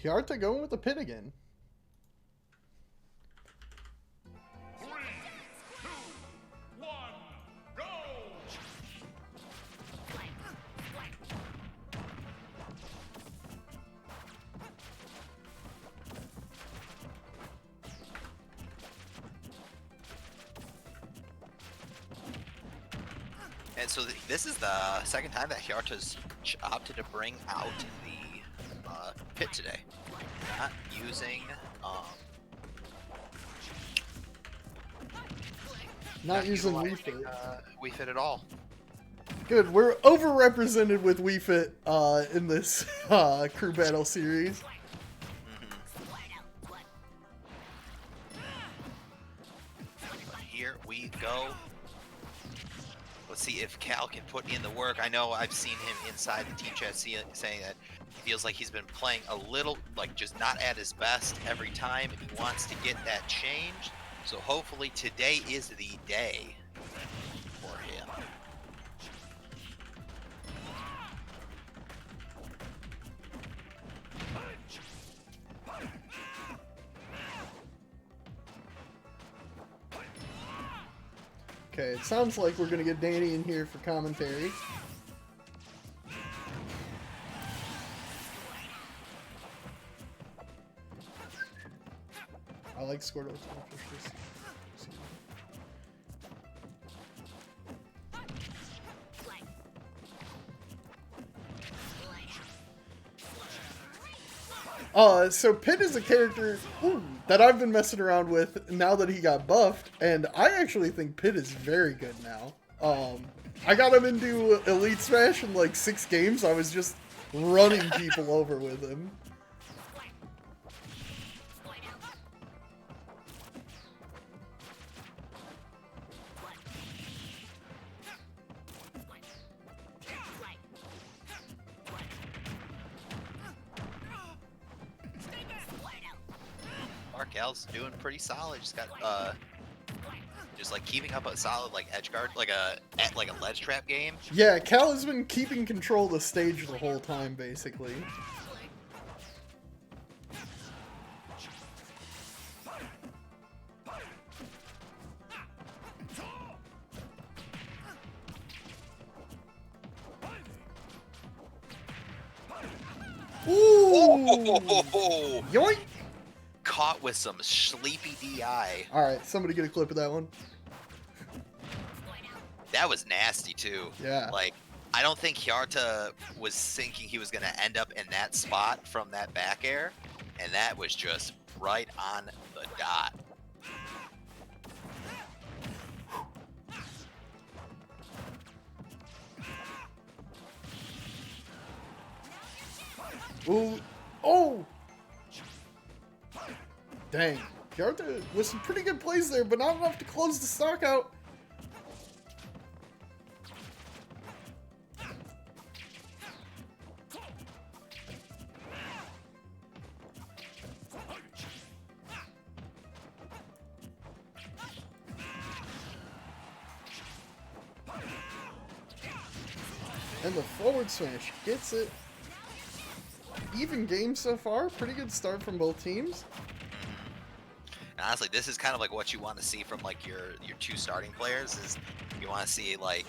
Hjarta going with the pit again. And so this is the second time that Hjarta's opted to bring out the pit today. Not using not using Wii Fit. Wii Fit at all. Good, we're overrepresented with Wii Fit in this crew battle series. Here we go. Let's see if Cal can put in the work. I know I've seen him inside the team chat saying that he feels like he's been playing a little, like just not at his best every time, and he wants to get that changed. So hopefully today is the day for him. Okay, it sounds like we're gonna get Danny in here for commentary. I like Squirtle. So Pit is a character that I've been messing around with now that he got buffed, and I actually think Pit is very good now. I got him into Elite Smash in like 6 games. I was just running people over with him. Cal's doing pretty solid. Just got just like keeping up a solid like edge guard, like a ledge trap game. Yeah, Cal has been keeping control of the stage the whole time, basically. Ooh! Yoink! Caught with some sleepy DI. Alright, somebody get a clip of that one. That was nasty too. Yeah. Like, I don't think Hjarta was thinking he was going to end up in that spot from that back air, and that was just right on the dot. Ooh. Oh! Dang. Hjarta with some pretty good plays there, but not enough to close the stock out. And the forward smash gets it. Even game so far. Pretty good start from both teams. Honestly, this is kind of like what you want to see from like your 2 starting players. Is you want to see like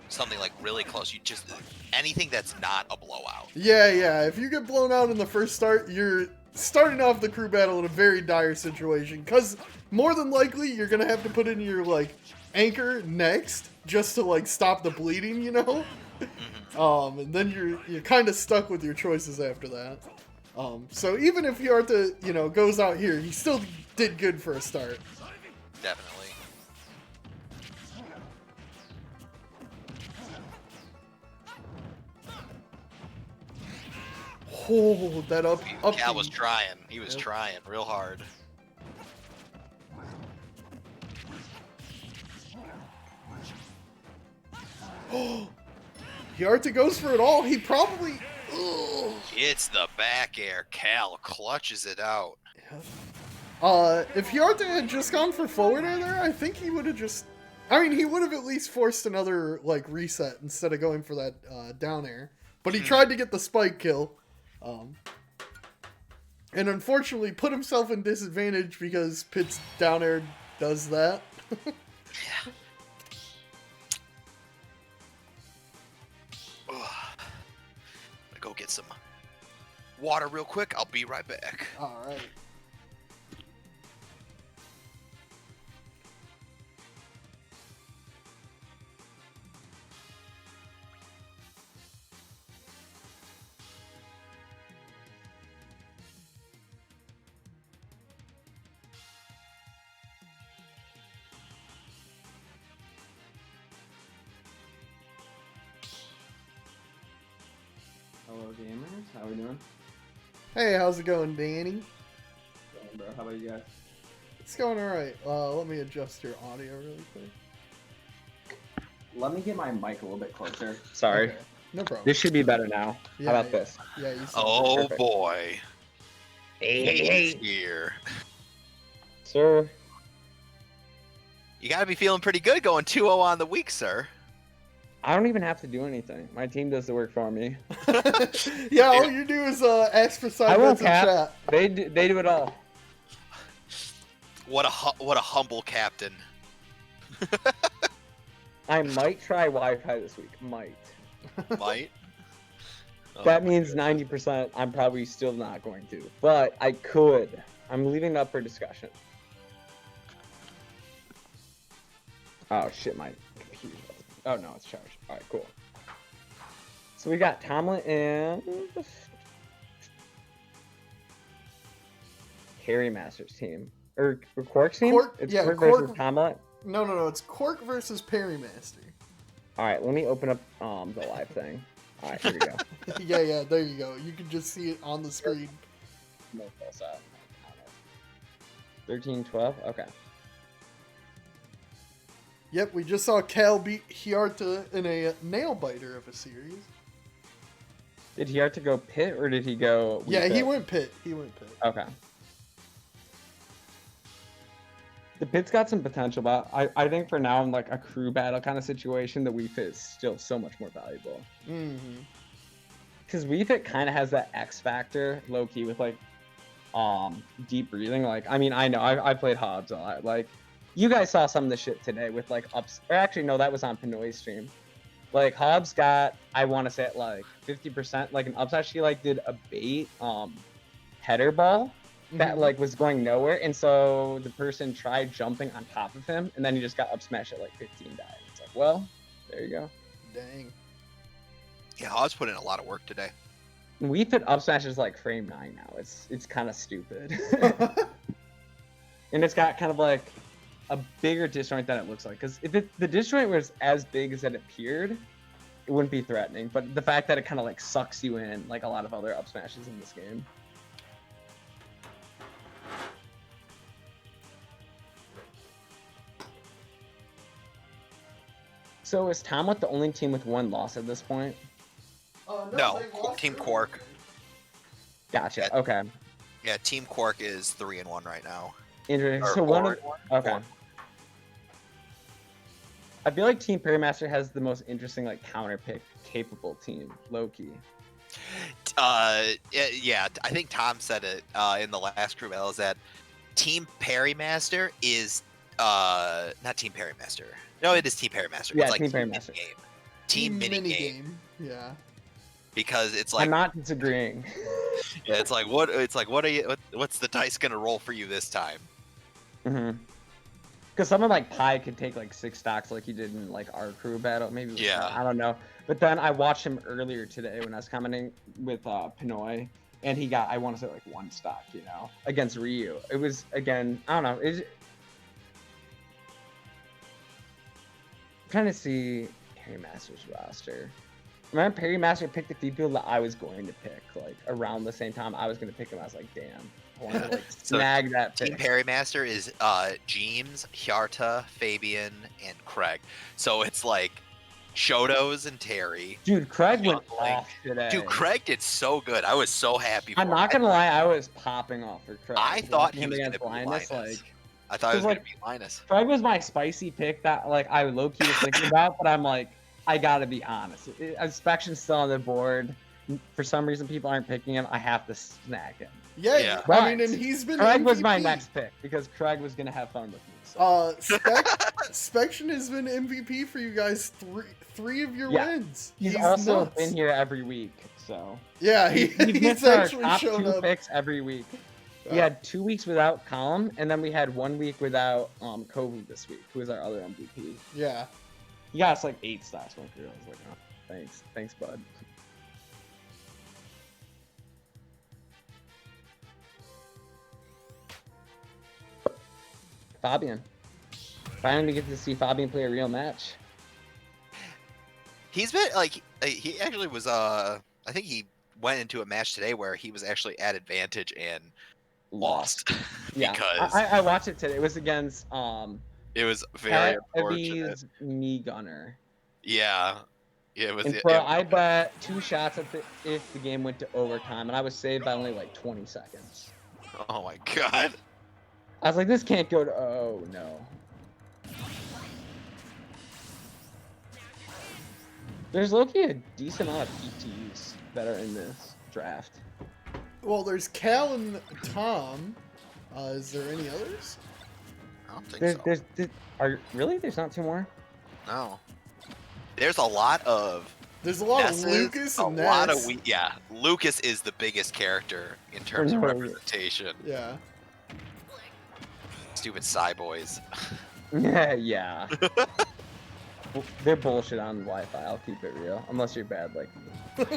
something like really close. You just anything that's not a blowout. Yeah. If you get blown out in the first start, you're starting off the crew battle in a very dire situation. Because more than likely, you're gonna have to put in your like anchor next just to like stop the bleeding, you know. And then you're kind of stuck with your choices after that. So even if Hjarta, you know, goes out here, he still did good for a start. Definitely. Oh, that up. Cal was trying. He was trying real hard. Hjarta goes for it all. He probably... Ugh. It's the back air. Cal clutches it out. If Hjarta had just gone for forward air there, I think he would have just... I mean, he would have at least forced another, like, reset instead of going for that down air. But he tried to get the spike kill. And unfortunately put himself in disadvantage because Pit's down air does that. Yeah. I'm gonna go get some water real quick. I'll be right back. All right. Hello gamers, how we doing? Hey, how's it going, Danny? Going, bro. How about you guys? It's going all right. Let me adjust your audio really quick. Let me get my mic a little bit closer. Sorry. Okay. No problem. This should be better now. Yeah, How about yeah. this? Yeah, you sound Oh perfect. boy. Hey. Here. Sir. You gotta be feeling pretty good going 2-0 on the week, sir. I don't even have to do anything. My team does the work for me. Yeah, all you do is ask for I side won't bets in cap. chat. They do it all. What a humble captain. I might try Wi-Fi this week. Might. Might. Oh, That means 90% I'm probably still not going to. But I could. I'm leaving it up for discussion. Oh shit, my computer. Oh no, it's charged. Alright, cool. So we got Tomlin and Parrymaster's team. Or Quark's team? Quark- It's yeah, Quark Quark- versus Tomlin. No, it's Quark versus Parrymaster. Alright, let me open up the live thing. Alright, here we go. Yeah, there you go. You can just see it on the screen. 13-12? Okay. Yep, we just saw Cal beat Hjarta in a nail biter of a series. Did he have to go pit or did he go Yeah, Wii he Fit? went pit. Okay. The pit's got some potential, but I think for now in like a crew battle kind of situation, the Wii Fit is still so much more valuable. Mm-hmm. Because Wii Fit kind of has that X factor, low key, with like deep breathing. Like, I mean, I know I played Hobbs a lot. Like, you guys saw some of the shit today with like ups. Or actually, no, that was on Pinoy's stream. Like Hobbs got, I want to say at like 50%, like an upside. She like did a bait header ball that like was going nowhere, and so the person tried jumping on top of him, and then he just got up smash at like 15 died. It's like, well, there you go. Dang. Yeah, Hobbs put in a lot of work today. Wii Fit up smash is like frame 9 now. It's kind of stupid, and it's got kind of like a bigger disjoint than it looks like. Because if the disjoint was as big as it appeared, it wouldn't be threatening. But the fact that it kind of like sucks you in, like a lot of other up smashes in this game. So is Tomlet the only team with one loss at this point? No, they lost Team earlier. Quark. Gotcha. Yeah. Okay. Yeah, Team Quark is 3-1 right now. Interesting. Or So one of 4-1. okay. I feel like Team Parrymaster has the most interesting like counter pick capable team, low key. Yeah, I think Tom said it in the last crew battle, is that Team Parrymaster is not Team Parrymaster. No, it is Team Parrymaster. Yeah, it's like Team Team Parrymaster. Minigame. Team Minigame. Yeah. Because it's like I'm not disagreeing. yeah, it's like what are you what's the dice gonna roll for you this time? Because someone like Pi could take like 6 stocks like he did in like our crew battle, maybe. Yeah. I don't know. But then I watched him earlier today when I was commenting with Pinoy, and he got, I want to say like 1 stock, you know, against Ryu. It was again, I don't know. I'm trying to see Parrymaster's roster. Remember Parrymaster picked the people that I was going to pick, like around the same time I was going to pick him. I was like, damn, I want to like So, snag that Team pick. Parrymaster is jjeams, Hjarta, Fabian, and Kreg. So it's like Shotos and Terry. Dude, Kreg went Like, off today. Dude, Kreg did so good. I was so happy for I'm him. not gonna lie, I was popping off for Kreg. I thought he Watching was him going to against be Linus, Linus. like I thought he was like- going to be Linus. Kreg was my spicy pick that like I low key was thinking about, but I'm like, I gotta be honest. Inspection's still on the board. for some reason people aren't picking him, I have to snag him. Yeah, Yeah. I mean, and he's been Kreg was my MVP. next pick because Kreg was gonna have fun with me. So. Spection has been MVP for you guys three of your Yeah. wins. He's also nuts. been here every week, so Yeah, he's he's our actually top shown 2 up. picks every week. We Yeah. had 2 weeks without Column, and then we had 1 week without Kovu this week, who was our other MVP. Yeah. He got us like 8 stocks one through. I was like, oh, thanks, bud. Fabian. Finally, we get to see Fabian play a real match. He's been like he actually was I think he went into a match today where he was actually at advantage and lost. Yeah, because I watched it today. It was against it was very unfortunate. Heavy's me gunner. Yeah. It was And bro, I bet 2 shots if the game went to overtime, and I was saved by only like 20 seconds. Oh my god. I was like, this can't go to. Oh no. There's low-key a decent amount of PTs that are in this draft. Well, there's Cal and Tom. Is there any others? I don't think so. Really? There's not 2 more? No. There's a lot of There's a lot Nesses, of Lucas and a lot Ness. of yeah. Lucas is the biggest character in terms of No. representation. Yeah. Stupid Psy boys. Yeah. They're bullshit on Wi-Fi. I'll keep it real. Unless you're bad like me.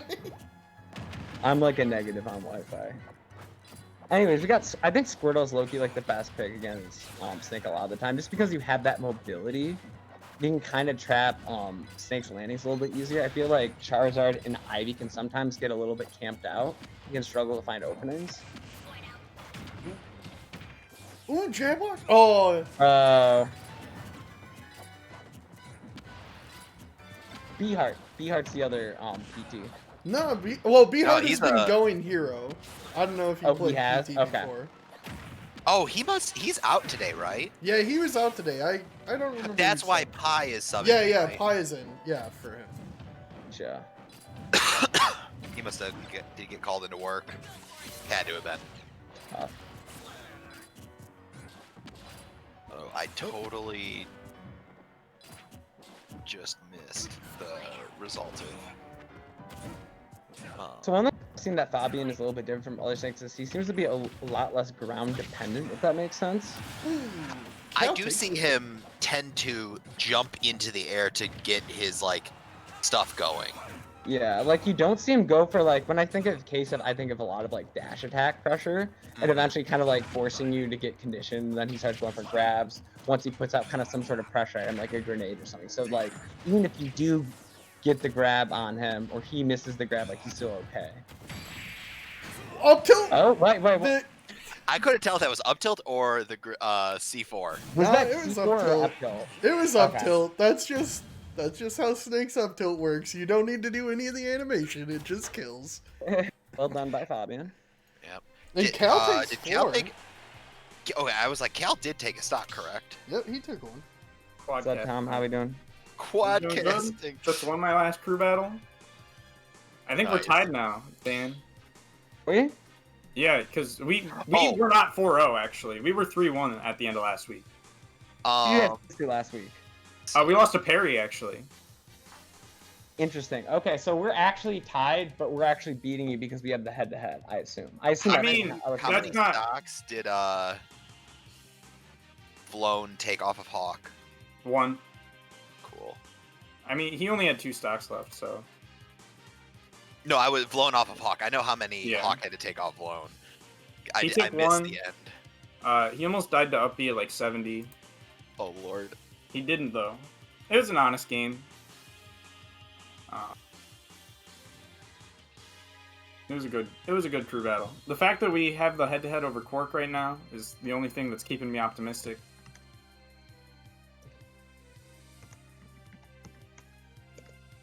I'm like a negative on Wi-Fi. Anyways, I think Squirtle's low-key like the best pick against Snake a lot of the time, just because you have that mobility. You can kind of trap Snake's landings a little bit easier. I feel like Charizard and Ivy can sometimes get a little bit camped out. You can struggle to find openings. Ooh, Jaguar. Oh. B-Heart's the other PT. No, B-Heart has he's been going hero. I don't know if you played PT before. Oh, he's out today, right? Yeah, he was out today. I don't remember. That's why Pi is subbing. Yeah, right? Pi is in. Yeah, for him. Yeah. He must have did get called into work. Had to have been. Tough. Oh, I totally just missed the result of. So one thing I've seen that Fabian is a little bit different from other snakes is he seems to be a lot less ground dependent, if that makes sense. I do see him tend to jump into the air to get his like stuff going. Yeah, like you don't see him go for like, when I think of K-Set, I think of a lot of like dash attack pressure and eventually kind of like forcing you to get conditioned. Then he starts going for grabs once he puts out kind of some sort of pressure item like a grenade or something. So like even if you do get the grab on him or he misses the grab, like he's still okay. Up tilt. Oh, wait. I couldn't tell if that was up tilt or the C4. Was Nah, that it was C4 up or tilt. up tilt? It was up Okay. tilt. That's just how Snake's up tilt works. You don't need to do any of the animation. It just kills. Well done by Fabian. Yep. And Cal takes did Cal 4. take? Okay, I was like, Cal did take a stock, correct? Yep, he took one. What's up, Tom? How we doing? Quadcasting. Just won my last crew battle. I think we're Nice. tied now, Dan. We? Yeah, because we Oh. were not 4-0 actually. We were 3-1 at the end of last week. You had 2 last week. We lost to Perry actually. Interesting. Okay, so we're actually tied, but we're actually beating you because we have the head-to-head. I assume. I that mean, makes- would How say That's many not- stocks did Vlone take off of Hawk? 1. Cool. I mean, he only had 2 stocks left, so. No, I was Vlone off of Hawk. I know how many Yeah. Hawk had to take off Vlone. I He missed took one. the end. He almost died to up B at like 70. Oh lord. He didn't though. It was an honest game. It was a good crew battle. The fact that we have the head-to-head over Quark right now is the only thing that's keeping me optimistic.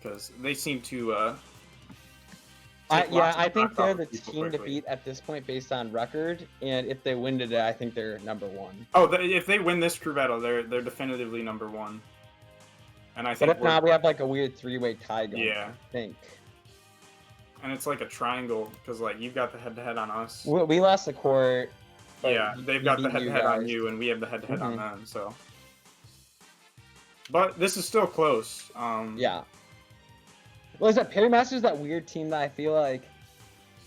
Because they seem to I think they're the people team to quickly. beat at this point based on record, and if they win today, I think they're number 1. Oh, if they win this crew battle, they're definitively number 1. And I But think if not, we have like a weird 3-way tie going. Yeah. I think. and it's like a triangle because like you've got the head-to-head on us. We lost the court. but Yeah, they've we got the beat you head-to-head on guys. you, and we have the head-to-head on Mhm. them. So, but this is still close. Yeah. Well, is that Parrymaster's that weird team that I feel like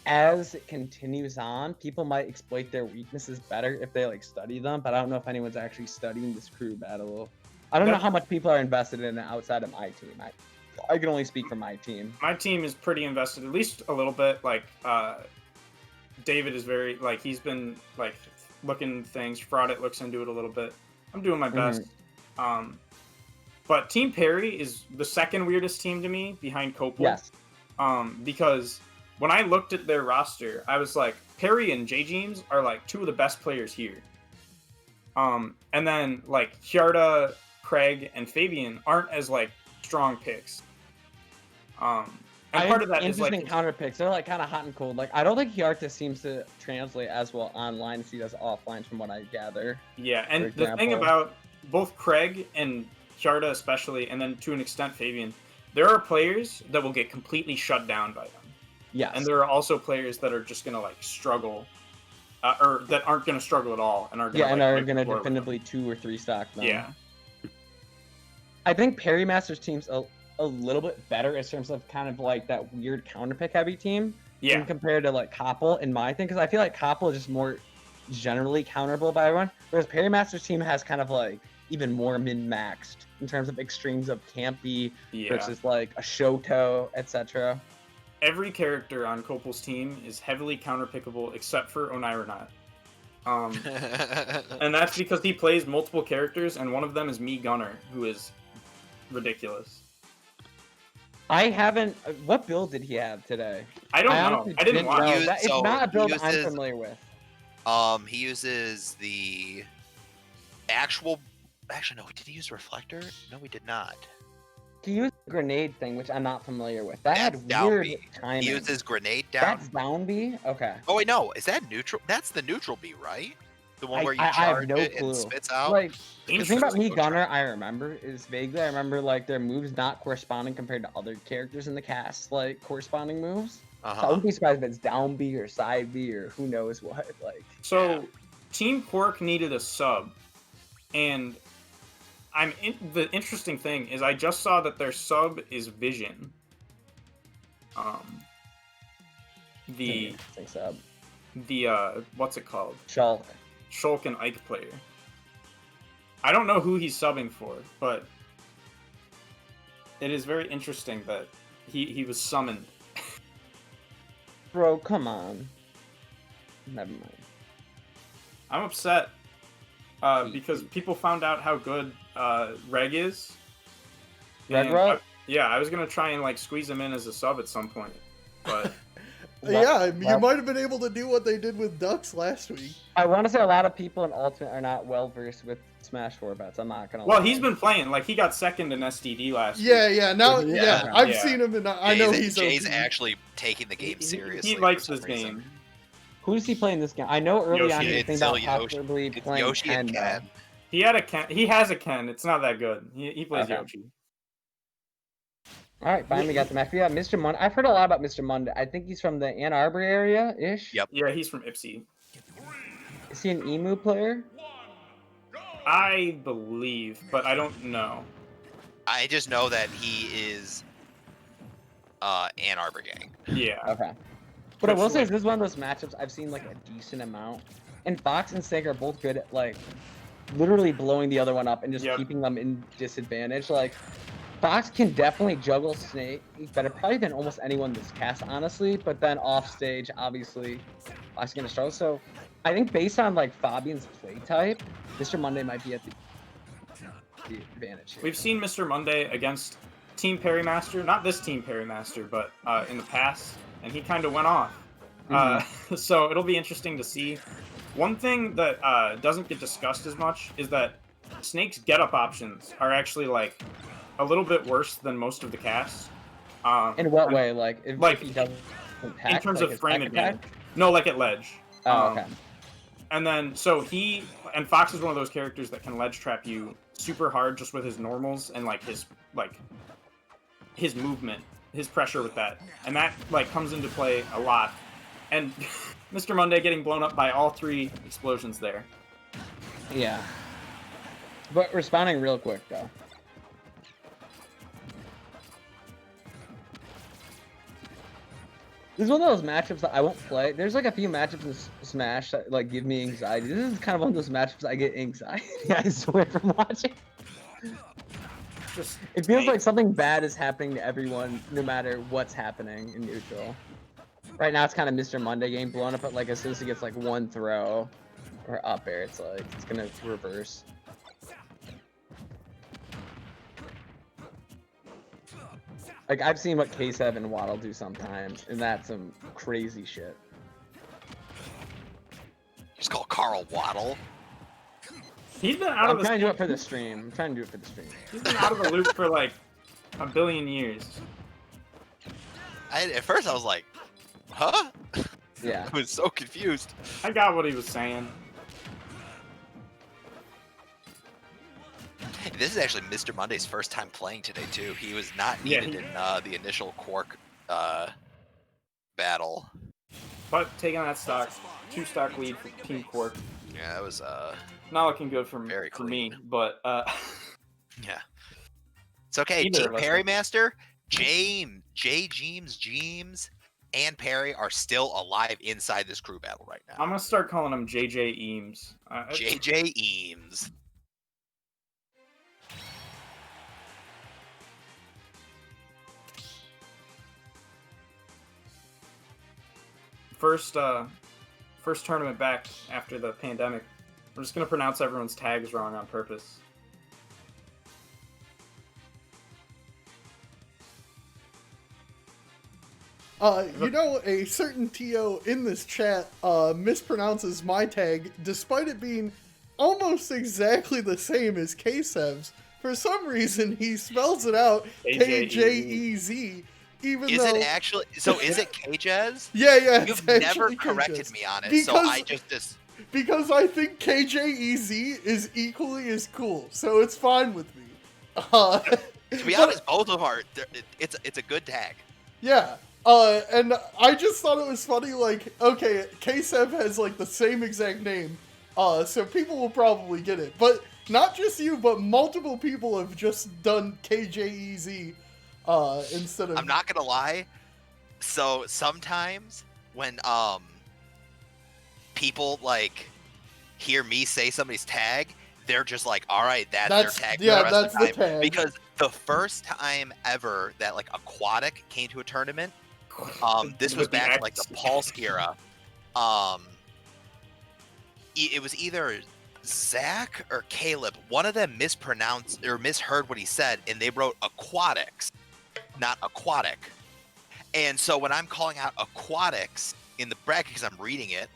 as it continues on, people might exploit their weaknesses better if they like study them, but I don't know if anyone's actually studying this crew battle. I don't know how much people are invested in it outside of my team. I can only speak for my team. My team is pretty invested, at least a little bit. Like, David is very, like, he's been, like, looking things. Fraudit looks into it a little bit. I'm doing my best. But Team Perry is the second weirdest team to me behind Copel. Yes. Because when I looked at their roster, I was like, Perry and jjeams are, like, two of the best players here. And then, like, Hjarta, Kreg, and Fabian aren't as, like, strong picks. And part of that is like interesting counter picks. They're like kind of hot and cold. Like I don't think Hjarta seems to translate as well online as he does offline, from what I gather. Yeah, and For the thing example. about both Kreg and Hjarta especially, and then to an extent Fabian, there are players that will get completely shut down by them. Yes. And there are also players that are just gonna like struggle, or that aren't gonna struggle at all, and are gonna, and like, are wipe gonna the floor with them. definitively 2 or 3 stock them. Yeah. I think Parrymaster's team's a little bit better in terms of kind of like that weird counter pick heavy team. Yeah. Compared to like Koppel in my thing, because I feel like Koppel is just more generally counterable by everyone, whereas Parrymaster's team has kind of like even more min-maxed in terms of extremes of campy versus like a Shoto, etc. Every character on Copel's team is heavily counterpickable except for Oneironot. And that's because he plays multiple characters, and one of them is me Gunner, who is ridiculous. I haven't. What build did he have today? I don't know. honestly I didn't watch. know. He It's so not a build he I'm uses- familiar with. He uses the actual. Actually, no. Did he use reflector? No, he did not. He used the grenade thing, which I'm not familiar with. That That's had down weird B. timing. He uses grenade down. That's down B? Okay. Oh wait, no. Is that neutral? That's the neutral B, right? The one where you I have charge no it clue. and spits out. Like, the thing about me Interesting. Gunner, I remember is vaguely. I remember like their moves not corresponding compared to other characters in the cast, like corresponding moves. So I wouldn't be surprised if it's down B or side B or who knows what. Like, So, Team Quark needed a sub, and the interesting thing is I just saw that their sub is Vision. The sub. What's it called? Shulk. Shulk and Ike player. I don't know who he's subbing for, but it is very interesting that he was summoned. Bro, come on. Never mind. I'm upset because people found out how good Reg is. Red And Rug? Yeah, I was gonna try and like squeeze him in as a sub at some point, but Yeah, you Well- might have been able to do what they did with Ducks last week. I want to say a lot of people in Ultimate are not well versed with Smash 4 bets. I'm not gonna. well, lie. he's been playing. Like he got second in SDD last Yeah, week. yeah. Now, Yeah. yeah, I've Yeah. seen him, and I know he's Jay's OP. actually taking the game seriously. He likes for this some reason. game. Who does he play in this game? I know early Yoshi. on he was It's thinking still about Yoshi. possibly It's playing Yoshi and Ken, Ken. though. He had a Ken. He has a Ken. It's not that good. He plays Okay. Yoshi. All right, finally got the match. Yeah, Mr. Monday. I've heard a lot about Mr. Monday. I think he's from the Ann Arbor area ish. Yep. Yeah, he's from Ipsy. Is he an emu player? I believe, but I don't know. I just know that he is Ann Arbor gang. Yeah. Okay. But I will say That's this is one of those matchups I've seen like a decent amount. And Fox and Sega are both good at like literally blowing the other one up and just Yep. keeping them in disadvantage. Like Fox can definitely juggle Snake better probably than almost anyone in this cast, honestly. But then off stage, obviously, Fox is gonna struggle. So I think based on like Fabian's play type, Mr. Monday might be at the advantage here. We've seen Mr. Monday against Team Parrymaster, not this Team Parrymaster, but in the past, and he kind of went off. So it'll be interesting to see. One thing that doesn't get discussed as much is that Snake's get-up options are actually like a little bit worse than most of the casts. In what way? Like if he doesn't hack, in terms like of his frame tech advantage. attack? No, like at ledge. Oh, okay. And then, so Fox is one of those characters that can ledge trap you super hard just with his normals and like his movement. his pressure with that, and that like comes into play a lot. And Mr. Monday getting blown up by all 3 explosions there. Yeah. But responding real quick though. This is one of those matchups that I won't play. There's like a few matchups in Smash that like give me anxiety. This is kind of one of those matchups I get anxiety, I swear, from watching. It feels like something bad is happening to everyone, no matter what's happening in neutral. Right now, it's kind of Mr. Monday getting blown up, but like as soon as he gets like one throw or up air, it's like it's gonna reverse. Like I've seen what K7 and Waddle do sometimes, and that's some crazy shit. Just call Carl Waddle. He's been out of the. I'm trying to do it for the stream. I'm trying to do it for the stream. He's been out of the loop for like a billion years. At first, I was like, huh? Yeah. I was so confused. I got what he was saying. This is actually Mr. Monday's first time playing today too. He was not needed in the initial Quark battle. But taking that stock, 2-stock lead for Team Quark. Yeah, that was Not looking good for very me, clean. but yeah. It's okay. Either Team of us Parrymaster, jjeams, and Parry are still alive inside this crew battle right now. I'm gonna start calling him jjeams. jjeams. First tournament back after the pandemic. We're just gonna pronounce everyone's tags wrong on purpose. You know, a certain TO in this chat mispronounces my tag, despite it being almost exactly the same as K7's. For some reason, he spells it out KJEZ, even Is though... it actually? So is it KJez? Yeah, You've it's never actually corrected KJez. me on it, Because- so I just Because I think KJEZ is equally as cool, so it's fine with me. to be honest, both of them are. It's a good tag. Yeah. And I just thought it was funny, like, okay, K7 has, like, the same exact name, so people will probably get it. But not just you, but multiple people have just done KJEZ, instead of... I'm not gonna lie. So sometimes when, people, like, hear me say somebody's tag, they're just like, alright, that's their tag for the rest of the time. tag. Because the first time ever that, like, Aquatic came to a tournament, this was With the back in, like, X. the Pulse era. It was either Zach or Caleb. One of them mispronounced or misheard what he said, and they wrote aquatics, not aquatic. And so when I'm calling out aquatics in the bracket because I'm reading it,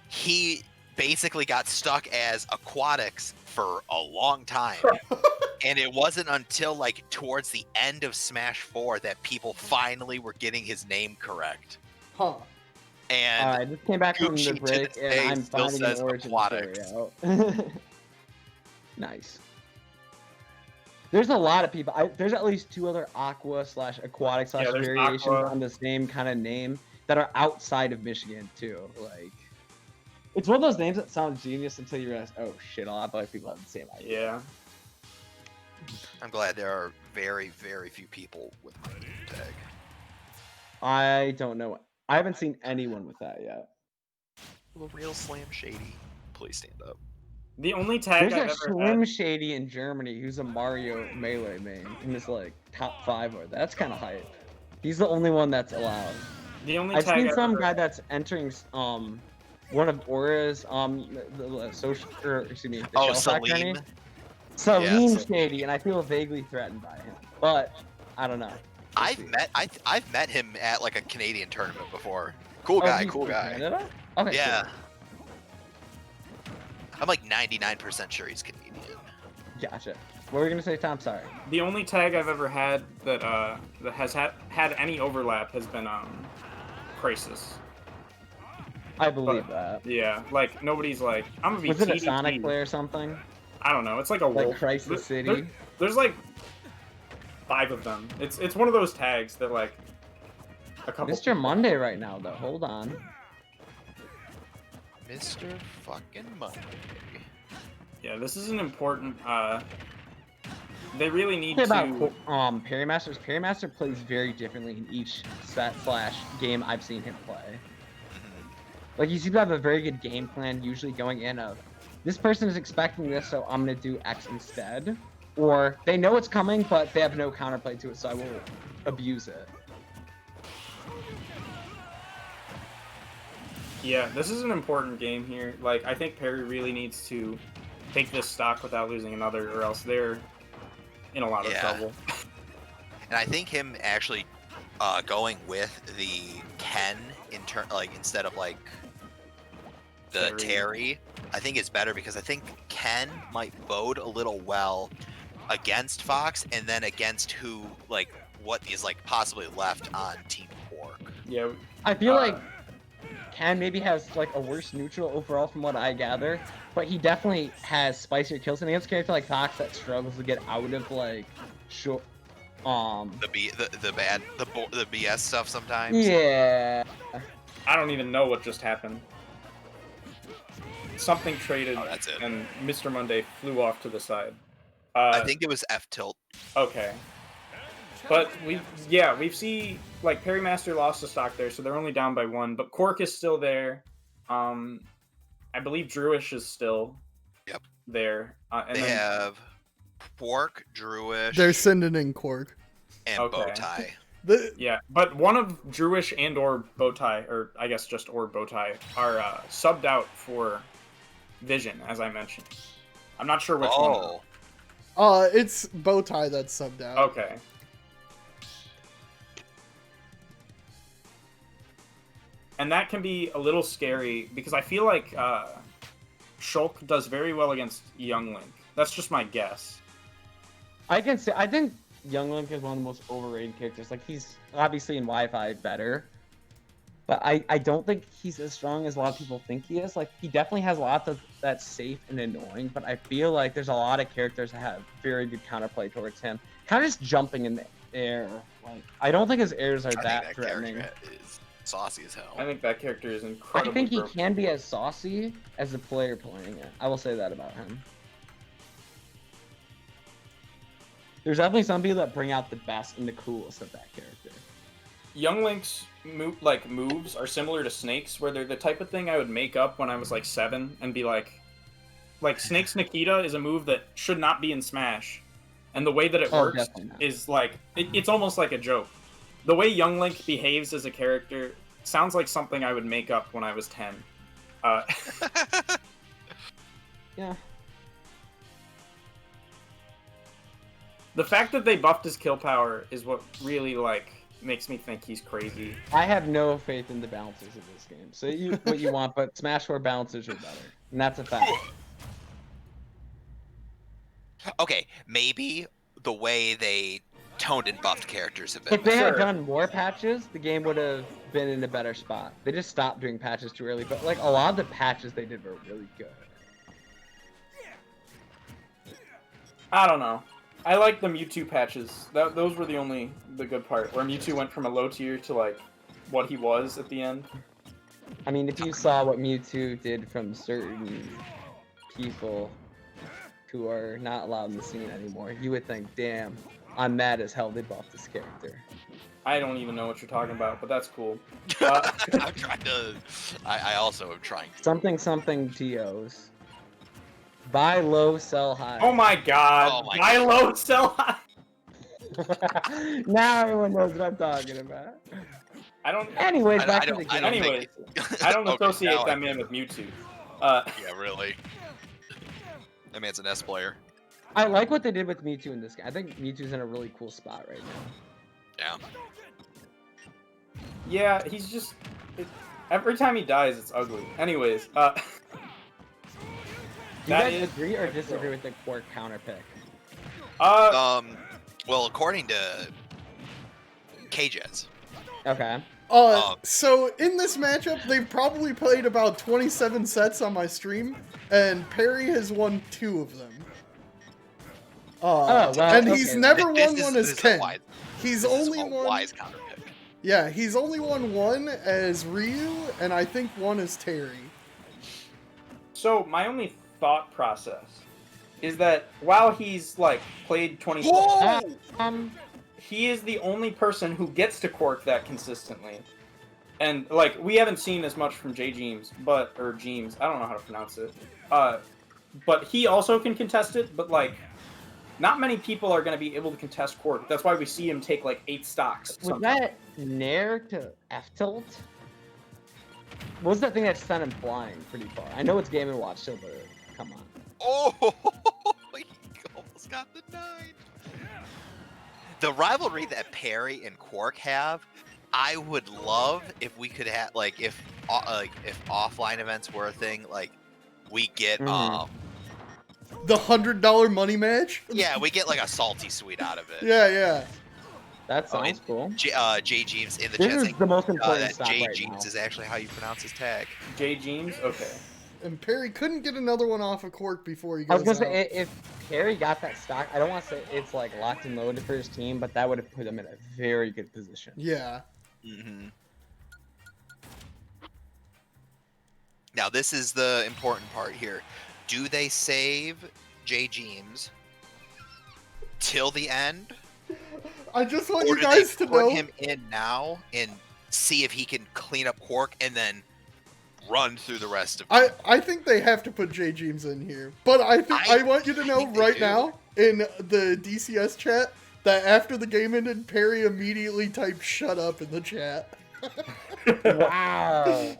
he basically got stuck as aquatics for a long time. And it wasn't until like towards the end of Smash 4 that people finally were getting his name correct. Huh. And I just came back from Gucci the to break this day and I'm still finding says an origin aquatics. story out. Nice. There's a lot of people. There's at least 2 other aqua / aquatic / there's variations aqua. on the same kind of name that are outside of Michigan too. Like, it's one of those names that sounds genius until you realize, oh shit, a lot of other people have the same idea. Yeah. I'm glad there are very, very few people with my name tag. I don't know. I haven't seen anyone with that yet. The real Slam Shady. Please stand up. The only tag There's I've a ever Slim had. Shady in Germany who's a Mario Melee main in his like top 5 or that's kind of hype. He's the only one that's allowed. The only I've tag seen I've some ever guy that's entering one of Aura's the social or excuse me the Oh, shell shock Salim. journey. Salim Yeah, Shady, and I feel vaguely threatened by him, but I don't know. We'll see. I've met him at like a Canadian tournament before. Cool Oh, guy, he's cool from guy. Canada? Okay, Yeah. cool. I'm like 99% sure he's Canadian. Gotcha. What were you gonna say, Tom? Sorry. The only tag I've ever had that that has had any overlap has been Crisis. I believe that. Yeah, like nobody's like I'm gonna be Was it a TDT. Sonic play or something? I don't know. It's like a Like wolf. Crisis City? There's like 5 of them. It's one of those tags that like a couple. Mr. Monday right now though. Hold on. Mr. fucking Monday. Yeah, this is an important. They really need Say to. about Parrymasters. Parrymaster plays very differently in each set / game I've seen him play. Like you seem to have a very good game plan usually going in of this person is expecting this, so I'm gonna do X instead. Or they know it's coming, but they have no counterplay to it, so I will abuse it. Yeah, this is an important game here. Like, I think Perry really needs to take this stock without losing another, or else they're in a lot of trouble. And I think him actually going with the Ken instead of like the Terry, I think is better because I think Ken might bode a little well against Fox and then against what is like possibly left on Team Quark. Yeah, I feel like Ken maybe has like a worse neutral overall from what I gather, but he definitely has spicier kills. And against a character like Fox that struggles to get out of like short, the BS stuff sometimes. Yeah. I don't even know what just happened. Something traded, Oh, that's it. and Mr. Monday flew off to the side. I think it was F tilt. Okay. But we've seen like Parrymaster lost the stock there, so they're only down by 1. But Quark is still there. I believe Drewish is still there. And they then, have Quark, Drewish, They're sending in Quark. and Bowtie. Yeah, but one of Drewish and or Bowtie, or I guess just or Bowtie, are subbed out for Vision, as I mentioned. I'm not sure which one. It's Bowtie that's subbed out. Okay. And that can be a little scary because I feel like Shulk does very well against Young Link. That's just my guess. I think Young Link is one of the most overrated characters. Like he's obviously in Wi-Fi better, but I don't think he's as strong as a lot of people think he is. Like he definitely has lots of that's safe and annoying, but I feel like there's a lot of characters that have very good counterplay towards him. Kind of just jumping in the air. Like I don't think his airs are that threatening. Is saucy as hell. I think that character is incredible. I think he can be as saucy as the player playing it. I will say that about him. There's definitely some people that bring out the best and the coolest of that character. Young Link's moves are similar to Snake's, where they're the type of thing I would make up when I was like 7 and be like Snake's Nikita is a move that should not be in Smash, and the way that it works is like it's almost like a joke. The way Young Link behaves as a character sounds like something I would make up when I was 10. Yeah. The fact that they buffed his kill power is what really makes me think he's crazy. I have no faith in the balancers of this game. So what you want, but Smash 4 balancers are better, and that's a fact. Okay, maybe the way they toned and buffed characters a bit. If they had done more patches, the game would have been in a better spot. They just stopped doing patches too early, but like a lot of the patches they did were really good. I don't know. I like the Mewtwo patches. Those were the good part, where Mewtwo went from a low tier to like what he was at the end. I mean, if you saw what Mewtwo did from certain people who are not allowed in the scene anymore, you would think, damn, I'm mad as hell they buffed this character. I don't even know what you're talking about, but that's cool. I'm trying to... I also am trying to... Something TOs. Buy low, sell high. Oh my god! Buy low, sell high! Now everyone knows what I'm talking about. I don't... Anyways, back to the game. Anyways, I don't associate that man with Mewtwo. Yeah, really. That man's an S player. I like what they did with Mewtwo in this game. I think Mewtwo's in a really cool spot right now. Yeah. Yeah, he's just... every time he dies, it's ugly. Anyways, Do you guys agree or disagree with the Quark counter pick? Well, according to KJs. Okay. So in this matchup, they've probably played about 27 sets on my stream, and Perry has won 2 of them. well, and he's okay, never This won is- one this as is a Ken. wise- He's this is only a won. wise counter pick. Yeah, he's only won one as Ryu, and I think one as Terry. So my only thought process is that while he's like played 20, he is the only person who gets to Quark that consistently. And like we haven't seen as much from jjeams, or jjeams, I don't know how to pronounce it. But he also can contest it, but like not many people are going to be able to contest Quark. That's why we see him take like 8 stocks. Was that Nair to F tilt? What was that thing that sent him flying pretty far? I know it's Game & Watch still, but come on. Oh, he almost got the 9. The rivalry that Perry and Quark have, I would love if we could have like if offline events were a thing, like we get The $100 money match? yeah, we get like a salty sweet out of it. Yeah. That sounds and cool. jjeams in the This chat is saying the most important that stop right jjeams now. is actually how you pronounce his tag. jjeams? Okay. And Perry couldn't get another one off of Quark before he I was goes gonna say, out. if Perry got that stock, I don't want to say it's like locked and loaded for his team, but that would have put him in a very good position. Yeah. Mm-hmm. Now this is the important part here. Do they save jjeams till the end? I just want Or you do guys they to put know. him in now and see if he can clean up Quark and then run through the rest of I think they have to put jjeams in here. But I want you to know think they right do. now in the DCS chat that after the game ended, Perry immediately typed "shut up" in the chat. Wow.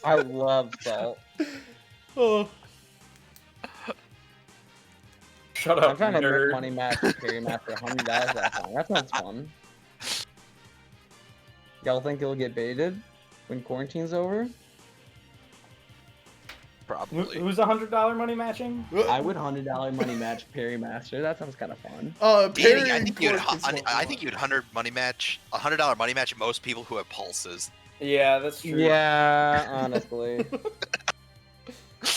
I love Salt. Oh, Shut I'm up, trying to nerd. make money match with Parrymaster $100 that time. That sounds fun. Y'all think it'll get baited when quarantine's over? probably. Who's $100 money matching? I would $100 money match Parrymaster. That sounds kind of fun. Perry Danny, I and think you'd Quark is what I we think want. you'd $100 money match most people who have pulses. Yeah, that's true. Yeah, honestly.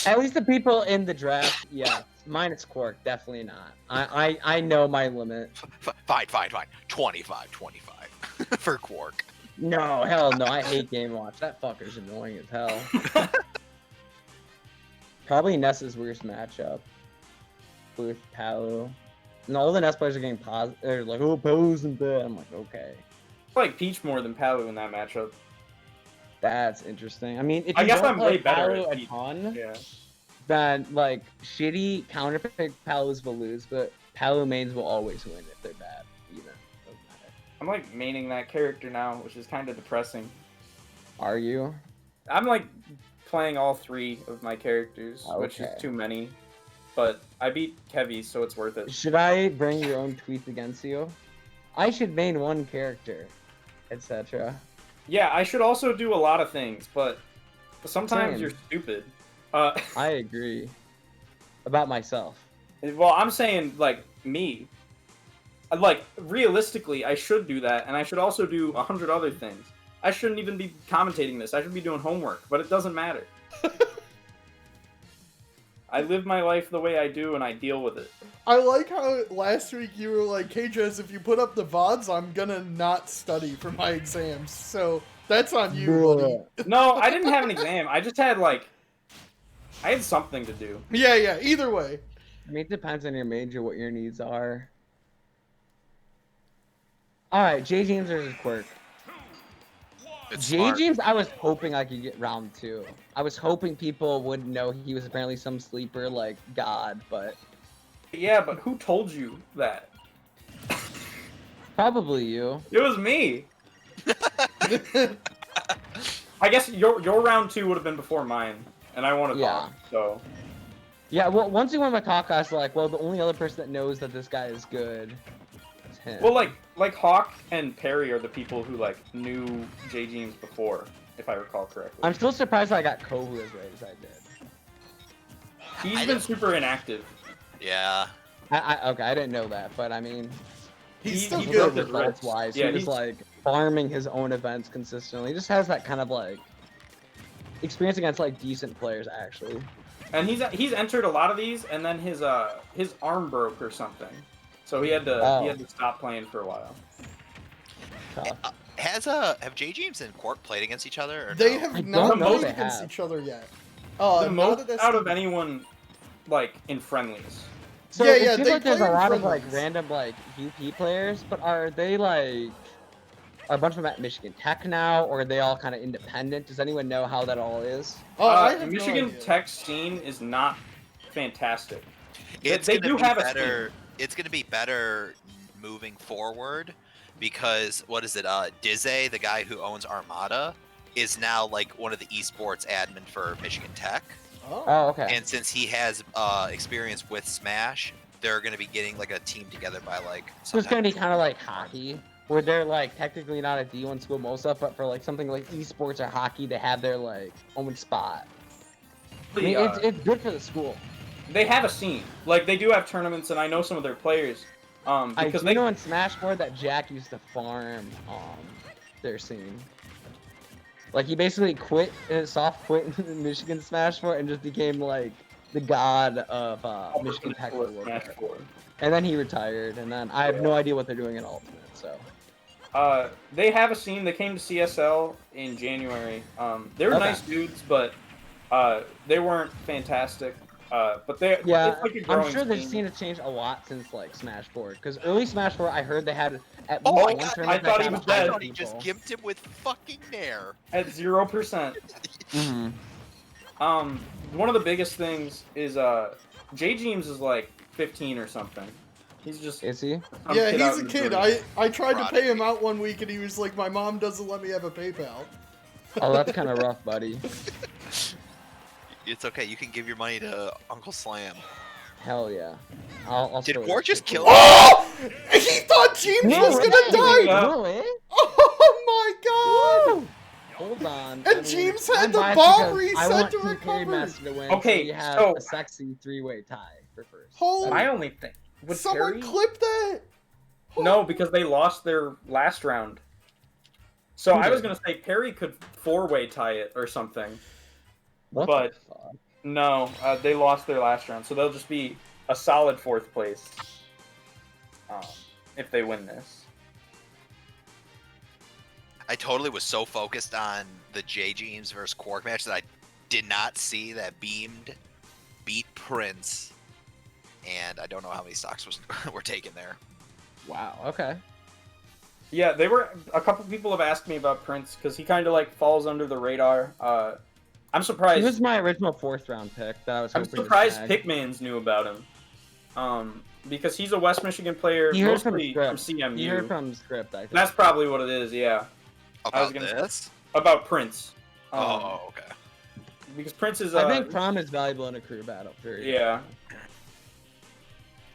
At least the people in the draft, yeah. Minus Quark, definitely not. I know my limit. Fine. 25 for Quark. No, hell no. I hate Game Watch. That fucker's annoying as hell. Probably Ness's worst matchup with Palu. And all the Ness players are getting positive. They're like, oh, Palu isn't bad. I'm like, okay. I like Peach more than Palu in that matchup. That's interesting. I mean, if I you guess don't I'm play way better Palu at a Peach. ton, Yeah. then like shitty counterpick Palus will lose, but Palu mains will always win if they're bad. Even doesn't matter. I'm like maining that character now, which is kind of depressing. Are you? I'm like playing all 3 of my characters, which is Okay. too many. But I beat Kevy, so it's worth it. Should I bring your own tweets against you? I should main one character, etc. Yeah, I should also do a lot of things, but sometimes Same. you're stupid. I agree. About myself. Well, I'm saying, like, me. Like, realistically, I should do that, and I should also do 100 other things. I shouldn't even be commentating this. I should be doing homework, but it doesn't matter. I live my life the way I do, and I deal with it. I like how last week you were like, "Hey Jess, if you put up the VODs, I'm gonna not study for my exams." So that's on you, buddy. No, I didn't have an exam. I just had, like... I had something to do. Yeah. Either way. I mean, it depends on your major, what your needs are. Alright, jjeams versus Quirk. It's smart. jjeams, I was hoping I could get round 2. I was hoping people would know he was apparently some sleeper, like, god, but... Yeah, but who told you that? Probably you. It was me. I guess your round 2 would have been before mine, and I won a Yeah. talk, so... Yeah, well, once you won my talk, I was like, well, the only other person that knows that this guy is good is him. Well, like Hawk and Perry are the people who, like, knew jjeams before, if I recall correctly. I'm still surprised I got Kohu as right as I did. He's I been don't- super inactive. Yeah. Okay, I didn't know that, but I mean, He's still he good. does it right. results-wise, Yeah, he was he's- like farming his own events consistently. He just has that kind of like experience against like decent players actually. And he's entered a lot of these, and then his arm broke or something, so he had to stop playing for a while. Tough. Have jjeams and Quark played against each other? Or They no? have I not don't know played they against have. each other yet. The Not most at this out of time. anyone, like in friendlies. So Yeah, it yeah, feels they like there's play a in lot of like friendlies. random like UP players, but are they like are a bunch of them at Michigan Tech now, or are they all kind of independent? Does anyone know how that all is? I have Michigan no idea. Tech scene is not fantastic. It's They gonna do be have a better. It's gonna be better moving forward because what is it? Dizzy, the guy who owns Armada, is now like one of the esports admin for Michigan Tech. Oh. Oh, okay. And since he has experience with Smash, they're gonna be getting like a team together by like. So it's gonna be sometime- kind of like hockey, where they're like technically not a D1 school most stuff, but for like something like esports or hockey, they have their like own spot. I mean, it's good for the school. They have a scene. Like they do have tournaments, and I know some of their players. I Because do they know in Smash 4 that Jack used to farm their scene. Like he basically quit, soft quit in Michigan Smash 4 and just became like the god of Michigan Tech for a little Smash bit. 4. And then he retired, and then I have no idea what they're doing in Ultimate. So They have a scene. They came to CSL in January. They were Okay. nice dudes, but they weren't fantastic. But they yeah, it's like a I'm growing sure the scene. scene has changed a lot since like Smash 4. Because early Smash 4, I heard they had at Oh least my one god! tournament I thought that he had was 100 dead. I thought he just people. gimped him with fucking Nair. At 0%. Mhm. One of the biggest things is jjeams is like 15 or something. He's just Is he? some Yeah, kid out he's a in the kid. hood. I tried to pay him Prodigy. out one week and he was like, my mom doesn't let me have a PayPal. Oh, that's kind of rough, buddy. It's okay. You can give your money to Uncle Slam. Hell yeah. I'll Did throw Quark that just shit kill to him? Oh! He thought James you. was gonna die! Really? Oh my god! Woo! Hold on. And James had I'm the biased bomb because I reset want to Team recover. Parrymaster to win, Okay, so you have so- a sexy three-way tie for first. Holy- My only thing. Would Someone Perry? clip that! No, because they lost their last round. So Who I was did? gonna say Perry could four-way tie it or something. What but- the fuck? No, they lost their last round, so they'll just be a solid 4th place if they win this. I totally was so focused on the jjeams versus Quark match that I did not see that Beamed beat Prince, and I don't know how many stocks were taken there. Wow, okay. Yeah, they were. A couple people have asked me about Prince because he kind of like falls under the radar. I'm He surprised. was my original 4th round pick that I was I'm hoping to surprised snag. Pikmans knew about him. Because he's a West Michigan player, He heard from mostly from Script. CMU. He heard from Script, I think. That's probably what it is. Yeah, I was About gonna- this? about Prince. Oh, okay. Because Prince is. I think Prom is valuable in a career battle, period. Yeah. I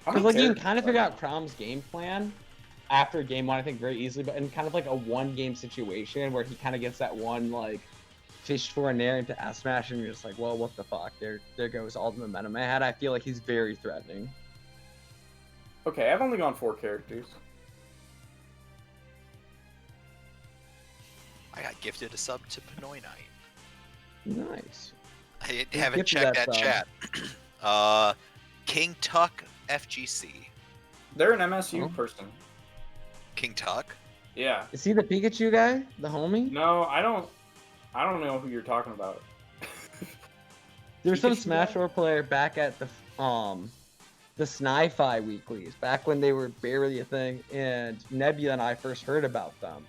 Because don't like you care. can kind of figure out Crom's game plan after game 1, I think, very easily, but in kind of like a one-game situation where he kind of gets that one like fish for a nair into S smash, and you're just like, well, what the fuck? There goes all the momentum I had. I feel like he's very threatening. Okay, I've only gone 4 characters. I got gifted a sub to Pinoy Knight. Nice. I Who haven't gifted checked that that sub? chat. King Tuck FGC. They're an MSU Oh. person. King Tuck? Yeah. Is he the Pikachu guy, the homie? No, I don't know who you're talking about. There was some Pikachu Smash guy? 4 player back at the Sni-Fi weeklies, back when they were barely a thing, and Nebula and I first heard about them.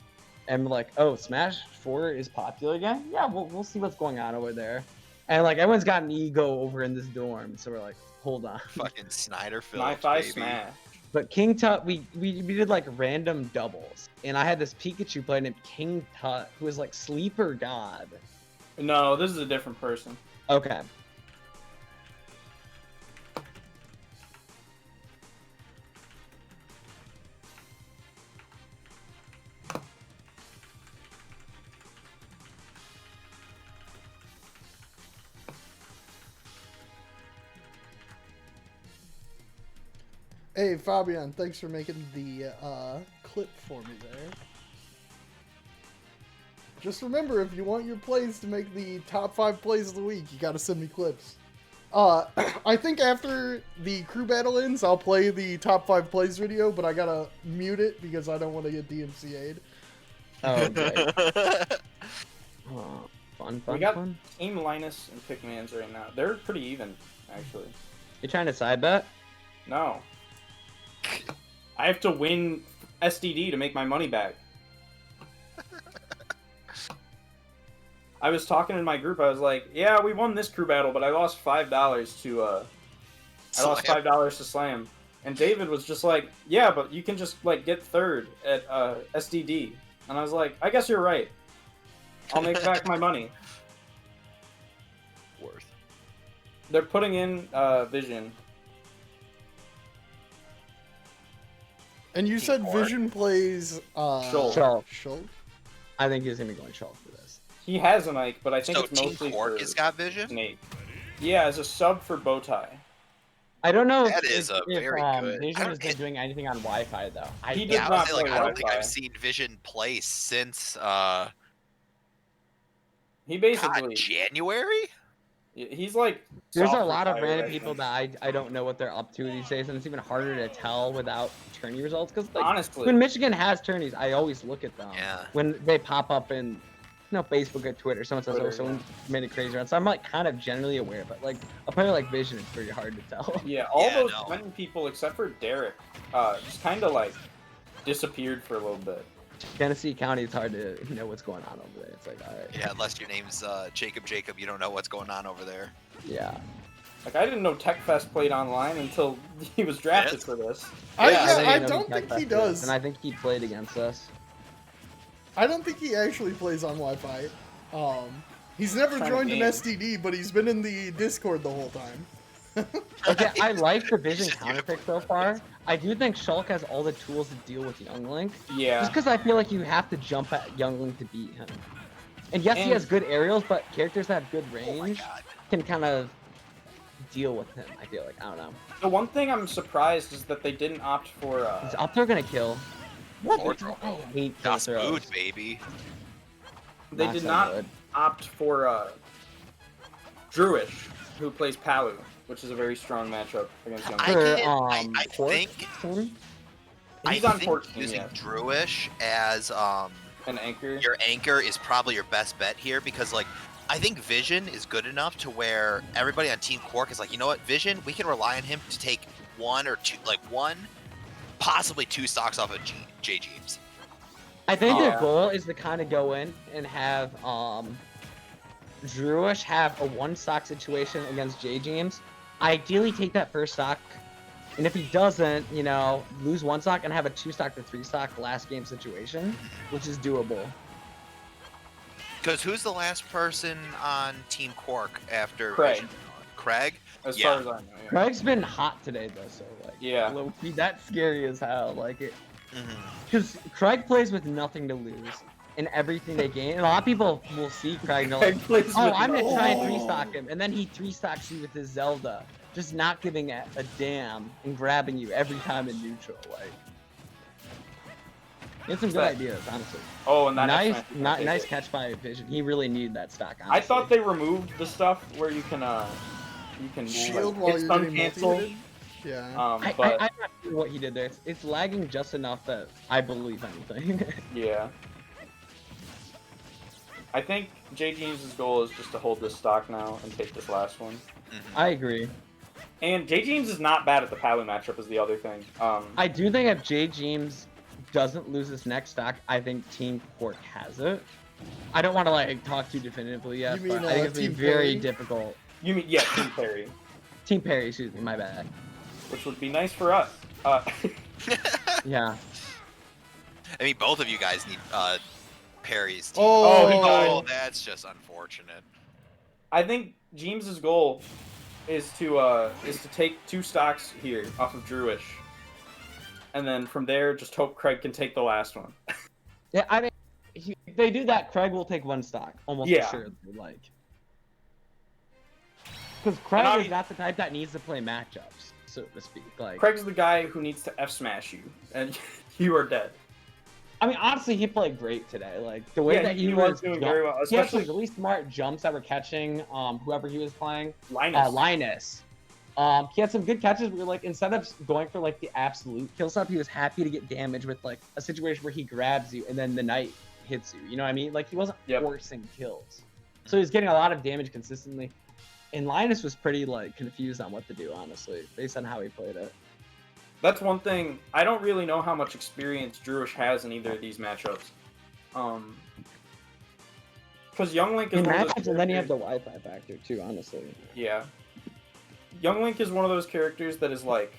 And we're like, oh, Smash 4 is popular again? Yeah, we'll see what's going on over there. And like everyone's got an ego over in this dorm, so we're like, hold on. Fucking Snyder Phillips, Sci-Fi baby. Smash. But King Tut, we did like random doubles, and I had this Pikachu player named King Tut, who was like sleeper god. No, this is a different person. Okay. Hey, Fabian, thanks for making the clip for me there. Just remember, if you want your plays to make the top 5 plays of the week, you gotta send me clips. I think after the crew battle ends, I'll play the top 5 plays video, but I gotta mute it because I don't want to get DMCA'd. Oh, great. Fun. We got Team Linus and Pickmans right now. They're pretty even, actually. You trying to side bet? No. I have to win SDD to make my money back. I was talking in my group. I was like, "Yeah, we won this crew battle, but I lost $5 to to Slam." And David was just like, "Yeah, but you can just like get third at SDD." And I was like, "I guess you're right. I'll make back my money." Worth. They're putting in Vision. And you said Quark. Vision plays Shulk. Shulk? I think he's gonna be going Shulk for this. He has a mic, but I think So it's mostly Team Quark for has got Vision? Snake. Yeah, as a sub for Bowtie. I don't know That if, is a very good- Vision I has don't- been doing anything on Wi-Fi though. He Yeah, does I not was saying, like, play I don't think Wi-Fi. I've seen Vision play since He God, basically January? he's like There's a soft lot of retired, random I people think. that I don't know what they're up to these days, and it's even harder to tell without tourney results. Because like, Honestly, when Michigan has tourneys, I always look at them. Yeah. When they pop up in, Facebook or Twitter, someone says, Twitter, "Oh, someone yeah. made a crazy run." So I'm like kind of generally aware, but like a player like Vision, it's pretty hard to tell. yeah, all Yeah, those no. many people except for Derek, just kind of like disappeared for a little bit. Tennessee County, it's hard to know what's going on over there. It's like, all right, Yeah, unless your name's Jacob, you don't know what's going on over there. yeah. Like I didn't know TechFest played online until he was drafted Yes. for this. I didn't know don't who think he Tech Fest does. is, and I think he played against us. I don't think he actually plays on Wi-Fi. He's never Trying to joined an game. STD, but he's been in the Discord the whole time. Okay, I like the Vision Just counter pick so unicorn. far. I do think Shulk has all the tools to deal with Young Link. Yeah, Just because I feel like you have to jump at Young Link to beat him. And yes, he And- has good aerials, but characters that have good Oh my range god. can kind of deal with him. I feel like, I don't know. the one thing I'm surprised is that they didn't opt for. Is up throw gonna kill? What? Forward I throw. hate Das throws. Boot, baby. They Not did so not good. opt for Drewish, who plays Palu, which is a very strong matchup against Young. I For, can, I Quark think team? He's I on think 14, using yeah. Drewish as An anchor. your anchor is probably your best bet here because like I think Vision is good enough to where everybody on Team Quark is like, you know what, Vision, we can rely on him to take one or two, like one, possibly two stocks off of jjeams. I think their Yeah. goal is to kind of go in and have Drewish have a one stock situation against jjeams. Ideally, take that first stock, and if he doesn't, lose one stock and have a 2 stock to 3 stock last game situation, which is doable. Because who's the last person on Team Quark after Kreg. Vision? Kreg? As Yeah. far as I know. Yeah. Craig's been hot today though, so like, Yeah. low-key, that's scary as hell. Like it, Mm-hmm. because Craig plays with nothing to lose and everything they gain. And a lot of people will see Craig and they're like, Craig plays oh, with I'm gonna no- try and 3-stock him, and then he 3-stocks you with his Zelda, just not giving a damn and grabbing you every time in neutral. Like, he had some good That- ideas, honestly. Oh, and that Nice, X-Men people not take nice it. catch by Vision. He really needed that stock. Honestly. I thought they removed the stuff where you can Shield like, while hit you're stun getting cancel. multi-hitted? Yeah. But I'm not sure what he did there. It's lagging just enough that I believe anything. yeah. I think jjeams' goal is just to hold this stock now and take this last one. Mm-hmm. I agree. And jjeams is not bad at the Palu matchup is the other thing. I do think if jjeams doesn't lose his next stock, I think Team Quark has it. I don't want to like talk too definitively yet, You mean, but I think it's gonna Team be very Perry? difficult. You mean Team Perry, Team Perry, excuse me, my bad. which would be nice for us. Yeah. I mean, both of you guys need Perry's team. Oh, he Oh, died. that's just unfortunate. I think Jeems' goal is to take 2 stocks here off of Drewish, and then from there just hope Kreg can take the last one. Yeah, I mean, if they do that, Craig will take 1 stock, almost Yeah. assuredly. Like, because And Craig I- is not the type that needs to play matchups, so to speak. Like, Craig's the guy who needs to F smash you, and you are dead. I mean, honestly, he played great today. Like the way Yeah, that he was doing jump- very well, he had especially some really smart jumps that were catching whoever he was playing. Linus. Linus. He had some good catches where, like, instead of going for like the absolute kill stuff, he was happy to get damage with like a situation where he grabs you and then the knight hits you. You know what I mean? Like he wasn't forcing kills, so he was getting a lot of damage consistently. And Linus was pretty like confused on what to do, honestly, based on how he played it. That's one thing. I don't really know how much experience Drewish has in either of these matchups. Because Young Link is In one of those matchups, and then you have characters- the Wi-Fi factor too, honestly. Yeah. Young Link is one of those characters that is like,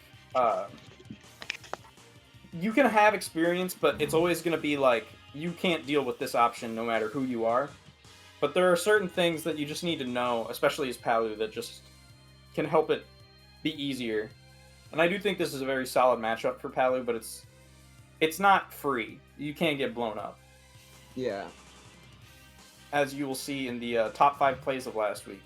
you can have experience, but it's always going to be like, you can't deal with this option no matter who you are. But there are certain things that you just need to know, especially as Palu, that just can help it be easier. And I do think this is a very solid matchup for Palu, but it's not free. You can't get blown up. Yeah. As you will see in the top 5 plays of last week.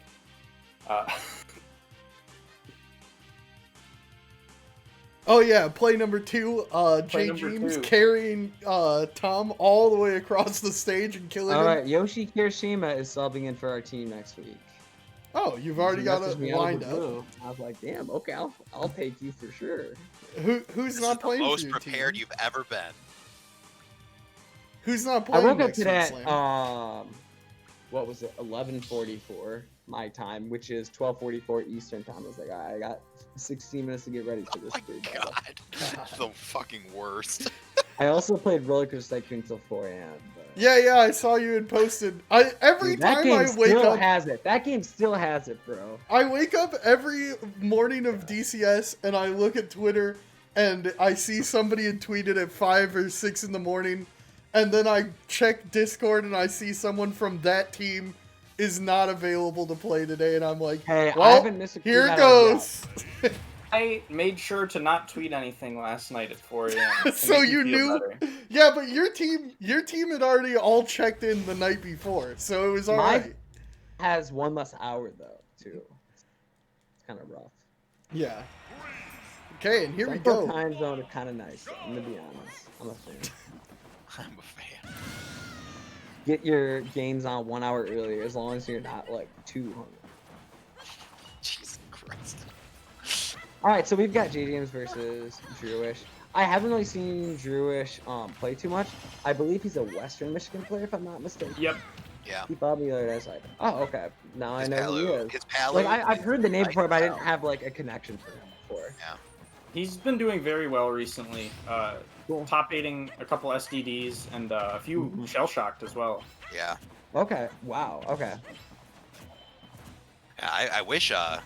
Oh yeah, play number 2, Play number jjeams 2. carrying Tom all the way across the stage and killing All him. right, Yoshi Kirishima is subbing in for our team next week. Oh, you've already He got messaged it me out of lined the up. blue. I was like, damn, okay, I'll take you for sure. Who's This not is playing the for most your prepared team? you've ever been. Who's not I playing woke up next today week, at Slam? what was it, 11:44 my time, which is 12:44 Eastern time. I was like, I got 16 minutes to get ready for Oh this my free battle. god. The fucking worst. I also played Roller Coaster Tycoon until 4 a.m. But... Yeah, I saw you had posted. Every Dude, that time game I wake still up, has it. That game still has it, bro. I wake up every morning of DCS and I look at Twitter and I see somebody had tweeted at 5 or 6 in the morning, and then I check Discord and I see someone from that team is not available to play today, and I'm like, Hey, I well, haven't missed a here crew it battle goes. I made sure to not tweet anything last night at 4 a.m. So you knew, yeah, but your team had already all checked in the night before, so it was all My- right. Has one less hour though, too. It's kind of rough. Yeah. Okay, and here we Central go. time zone is kind of nice. Though, I'm gonna be honest. I'm a fan. I'm a fan. Get your games on 1 hour earlier, as long as you're not like too hungry. Jesus Christ. All right, so we've got jjeams versus Drewish. I haven't really seen Drewish play too much. I believe he's a Western Michigan player, if I'm not mistaken. Yep. Yeah. He probably the other side. Oh, okay. Now I know who he is. His Palu. Like I've heard the name Nice before, but I didn't Palu. have like a connection for him before. He's been doing very well recently. Cool. Top 8ing a couple SDDs and a few shell shocked as well. Yeah. Okay. Wow. Okay. Yeah, I wish. I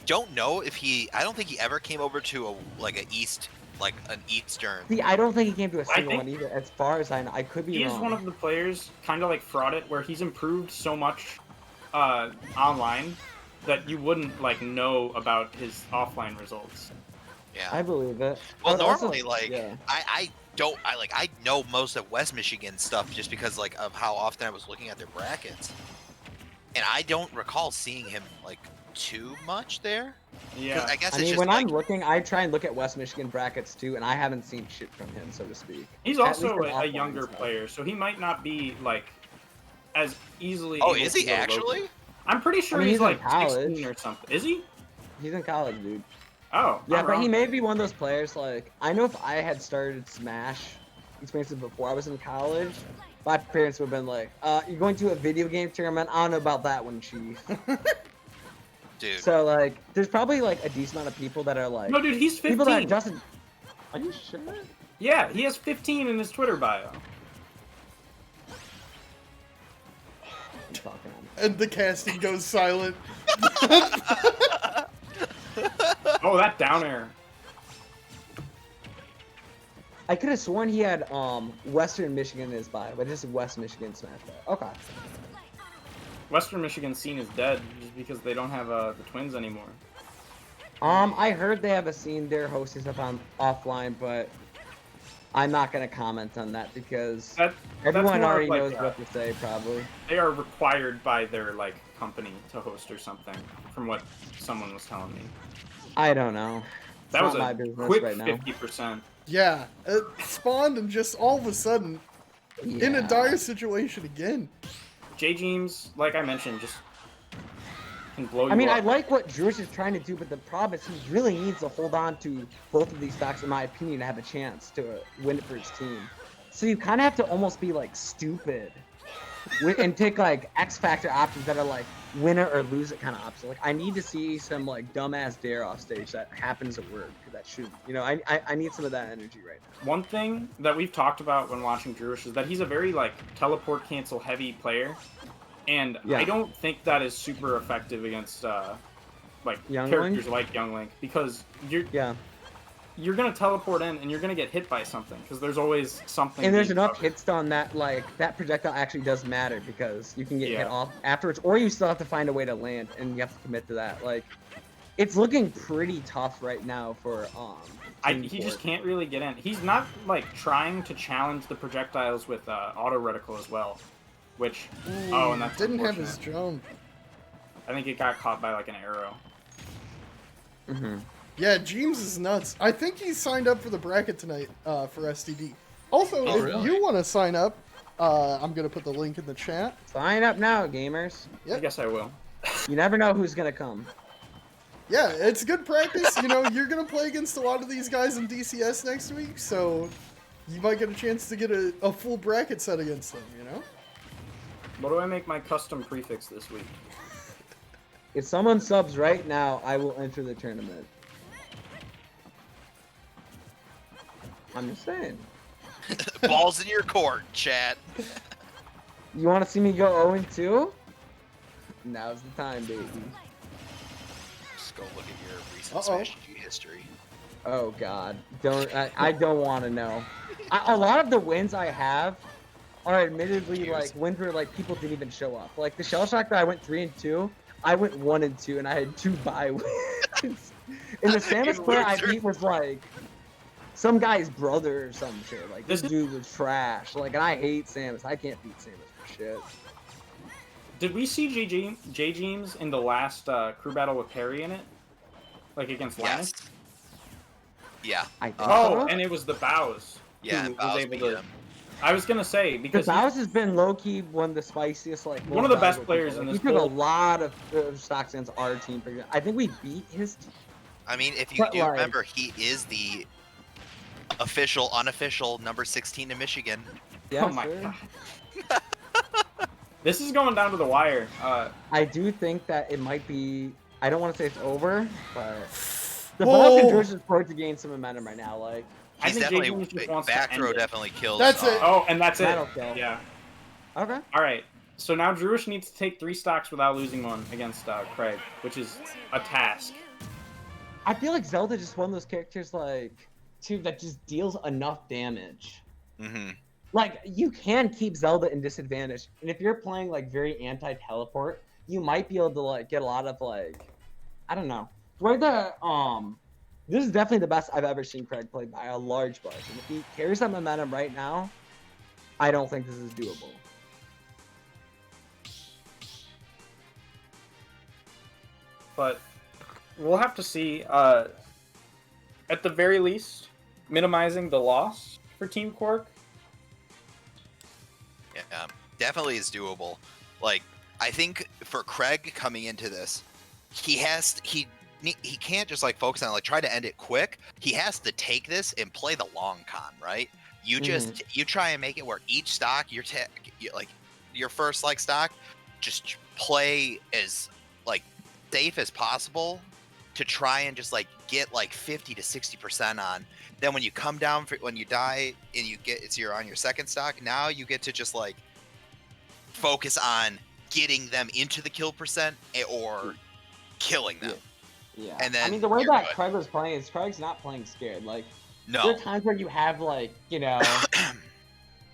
don't know if he. I don't think he ever came over to an Eastern. See, I don't think he came to a single think- one either. As far as I know, I could be He is wrong. one of the players, kind of like Fraudit, where he's improved so much online that you wouldn't like know about his offline results. Yeah. I believe it. Well, But also- normally, like, yeah. I know most of West Michigan stuff just because, like, of how often I was looking at their brackets. And I don't recall seeing him, like, too much there. 'Cause Yeah. I guess I it's mean, just, when like, I'm looking, I try and look at West Michigan brackets too, and I haven't seen shit from him, so to speak. He's At also least in a offline younger stuff. player, so he might not be like as easily. oh, able is to he go local. actually? I'm pretty sure I mean, he's he's in like college. 16 or something. Is he? He's in college, dude. Oh, Yeah, I'm but he wrong. may be one of those players, like, I know if I had started Smash experiences before I was in college, my parents would have been like, you're going to a video game tournament? I don't know about that one, Chief. Dude. So, like, there's probably, like, a decent amount of people that are, like, No, dude, he's 15. people that doesn't... Are you sure? Yeah, he has 15 in his Twitter bio. I'm talking on. And the casting goes silent. Oh, that down air. I could have sworn he had, Western Michigan in his bio, but just West Michigan Smash bio. Okay. Western Michigan scene is dead just because they don't have the Twins anymore. I heard they have a scene they're hosting stuff on offline, but I'm not gonna comment on that because That's everyone more of, already like, knows what to say, probably. They are required by their like company to host or something, from what someone was telling me. I don't know. That was not my a business quick right now. 50%. Yeah, it spawned and just all of a sudden in a dire situation again. jjeams, like I mentioned, just can blow you I mean, up. I like what Drewish is trying to do, but the problem is he really needs to hold on to both of these stocks, in my opinion, to have a chance to win it for his team. So you kind of have to almost be like stupid and take like X factor options that are like win it or lose it kind of options. Like I need to see some like dumbass dare off stage that happens at work that shouldn't. You know, I need some of that energy right now. One thing that we've talked about when watching Drewish is that he's a very like teleport cancel heavy player, and Yeah. I don't think that is super effective against like Young characters Link? like Young Link, because Yeah. you're gonna teleport in and you're gonna get hit by something because there's always something. And there's being enough covered. hits on that, like, that projectile actually does matter because you can get Yeah. hit off afterwards, or you still have to find a way to land, and you have to commit to that. Like, it's looking pretty tough right now for, Team He just Quark. can't really get in. He's not, like, trying to challenge the projectiles with auto reticle as well, which, Ooh, and that's didn't have his unfortunate. jump. I think it got caught by, like, an arrow. Mm-hmm. Yeah, jjeams is nuts. I think he's signed up for the bracket tonight for STD. Also, Oh, if really? you want to sign up, I'm going to put the link in the chat. Sign up now, gamers. Yep. I guess I will. You never know who's gonna come. Yeah, it's good practice. You know, you're going to play against a lot of these guys in DCS next week, so you might get a chance to get a full bracket set against them, you know? What do I make my custom prefix this week? If someone subs right now, I will enter the tournament. I'm just saying. Balls in your court, chat. You want to see me go 0-2? Now's the time, baby. Just go look at your recent Uh-oh. Smash G history. Oh God, I don't want to know. A lot of the wins I have are admittedly Cheers. like wins where like people didn't even show up. Like the Shell Shock that I went 3-2, I went 1-2, and I had 2 bye wins. And the Samus You player I loser. beat was like some guy's brother or some shit. Like this dude was trash. Like, and I hate Samus. I can't beat Samus for shit. Did we see jjeams in the last crew battle with Parry in it? Like against Linus? Yes. Yeah. I think Oh, so. and it was the Bows. Yeah, who and Bow's was able beat to. him. I was gonna say Because because Bowser has been low-key one of the spiciest, like One most of the best valuable players people. in He this took a whole- lot of stocks against our team. For example. I think we beat his team. I mean, if you But, do like- remember, he is the official, unofficial number 16 in Michigan. Yeah, oh my sure. god. This is going down to the wire. I do think that it might be. I don't want to say it's over, but the Whoa. Vulcan Drewish is poised to gain some momentum right now. Like I He's think definitely jjeams just wants to back end throw it. definitely kills. That's it. Oh, and that's it. That'll kill. Yeah. okay, All right. So now Drewish needs to take 3 stocks without losing one against Kreg, which is a task. I feel like Zelda just one of those characters like that just deals enough damage. Mm-hmm. Like you can keep Zelda in disadvantage, and if you're playing like very anti-teleport, you might be able to like get a lot of like, I don't know, where the this is definitely the best I've ever seen Kreg play by a large margin. If he carries that momentum right now, I don't think this is doable. But we'll have to see. At the very least, minimizing the loss for Team Quark. Yeah, definitely is doable. Like, I think for Kreg coming into this, he can't just like focus on like try to end it quick. He has to take this and play the long con, right? You just you try and make it where each stock like your first like stock, just play as like safe as possible to try and just like get like 50 to 60% on. Then when you come down when you die and you're on your second stock, now you get to just like focus on getting them into the kill percent or killing them. Yeah. And then I mean, the way you're that good. Kreg was playing is Kreg's not playing scared. Like, there No. are times where you have like, you know,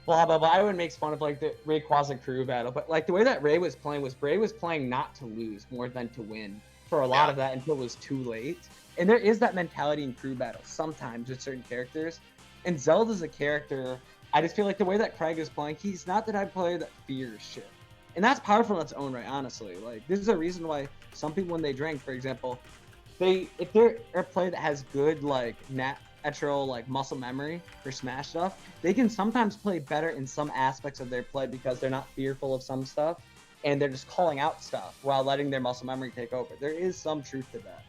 blah blah blah. I would make fun of like the Rayquaza crew battle, but like the way that Ray was playing not to lose more than to win for a lot Yeah. of that until it was too late. And there is that mentality in crew battles sometimes with certain characters. And Zelda's a character. I just feel like the way that Kreg is playing, he's not the type of player that fears shit. And that's powerful in its own right, honestly. Like, this is a reason why some people, when they drink, for example, if they're a player that has good like natural like muscle memory for smash stuff, they can sometimes play better in some aspects of their play because they're not fearful of some stuff and they're just calling out stuff while letting their muscle memory take over. There is some truth to that.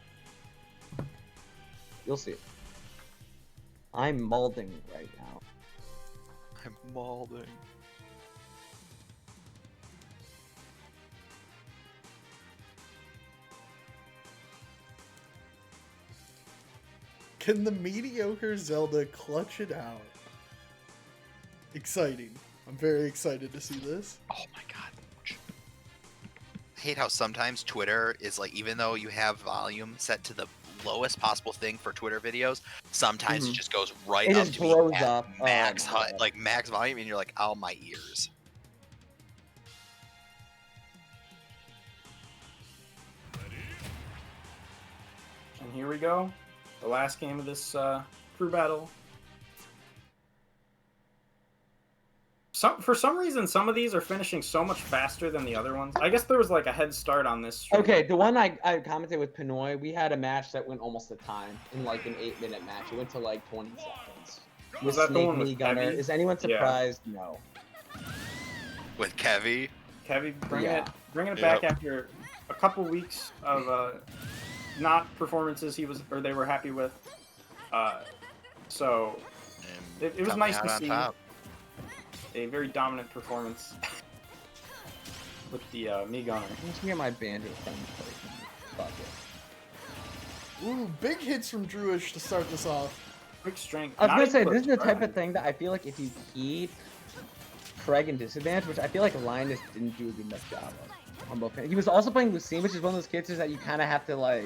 You'll see. I'm molding right now. I'm molding. Can the mediocre Zelda clutch it out? Exciting. I'm very excited to see this. Oh my god. I hate how sometimes Twitter is like, even though you have volume set to the lowest possible thing for Twitter videos, sometimes it just goes right It up just to me blows at up. max Oh my height, God. like max volume, and you're like, oh my ears. And here we go. The last game of this crew battle. For some reason, some of these are finishing so much faster than the other ones. I guess there was like a head start on this stream. Okay, the one I commented with Pinoy, we had a match that went almost a time in like an 8-minute match. It went to like 20 seconds. Was that the Snake one with Knee Gunner. Kevy? Is anyone Yeah. surprised? No. With Kevy. Kevy bringing Yeah. it back after a couple weeks of not performances they were happy with. So And it was coming nice out to on see top. a very dominant performance with the Mii Gunner. Let's get my banjo thing. Fuck it. Ooh, big hits from Drewish to start this off. Quick strength. I was Not gonna say even this is the type trying. of thing that I feel like if you keep Kreg in disadvantage, which I feel like Linus didn't do a good enough job of on both. He was also playing Lucine, which is one of those cases that you kind of have to like.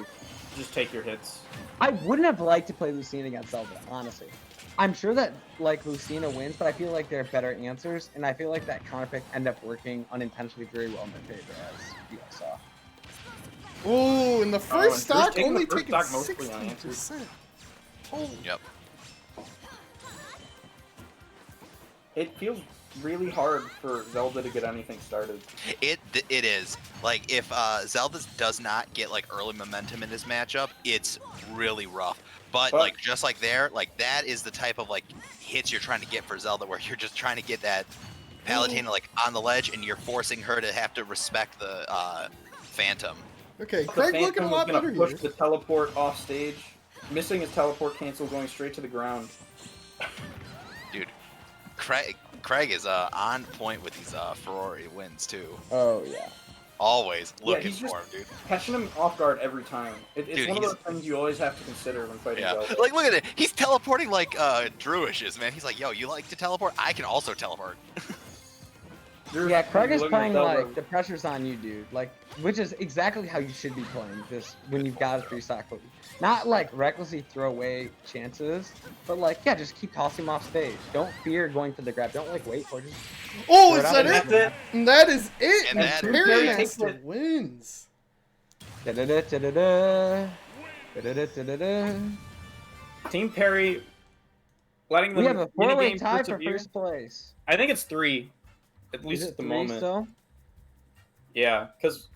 Just take your hits. I wouldn't have liked to play Lucina against Zelda, honestly. I'm sure that like Lucina wins, but I feel like there are better answers, and I feel like that counter pick ended up working unintentionally very well in their favor, as you guys saw. Ooh, in the and first stock, taking the only first taking stock mostly unanswered. 60%. Holy. Yep. It feels really hard for Zelda to get anything started. It is. Like, if Zelda does not get, like, early momentum in this matchup, it's really rough. But, like, just like there, like, that is the type of, like, hits you're trying to get for Zelda, where you're just trying to get that Palutena, like, on the ledge, and you're forcing her to have to respect the Phantom. Okay, The Kreg Phantom looking a was lot gonna better push here. the teleport off stage, missing his teleport cancel, going straight to the ground. Dude, Kreg is on point with these Ferrari wins, too. Oh yeah. Always looking he's just- for him, dude. Catching him off guard every time. It's Dude, one of those things you always have to consider when fighting Yeah, Zelda. like, look at it. He's teleporting like Drewish is, man. He's like, yo, you like to teleport? I can also teleport. Yeah, Kreg is looking at playing Zelda. like the pressure's on you, dude. Like, which is exactly how you should be playing this when you've got a 3-stock lead. Not like recklessly throw away chances, but like, yeah, just keep tossing him off stage. Don't fear going for the grab. Don't like wait for it. Just Oh, throw is out that and it? That's it. And that is it. And And that- Parrymaster wins. Da-da-da, da-da-da. Da-da-da, da-da-da. Team Perry letting them We have a win 4-way game tie for persevere. first place. I think it's 3, at Is least it at the 3 moment. still? Yeah, because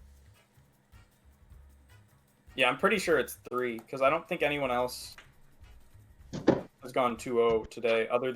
I'm pretty sure it's 3 because I don't think anyone else has gone 2-0 today other than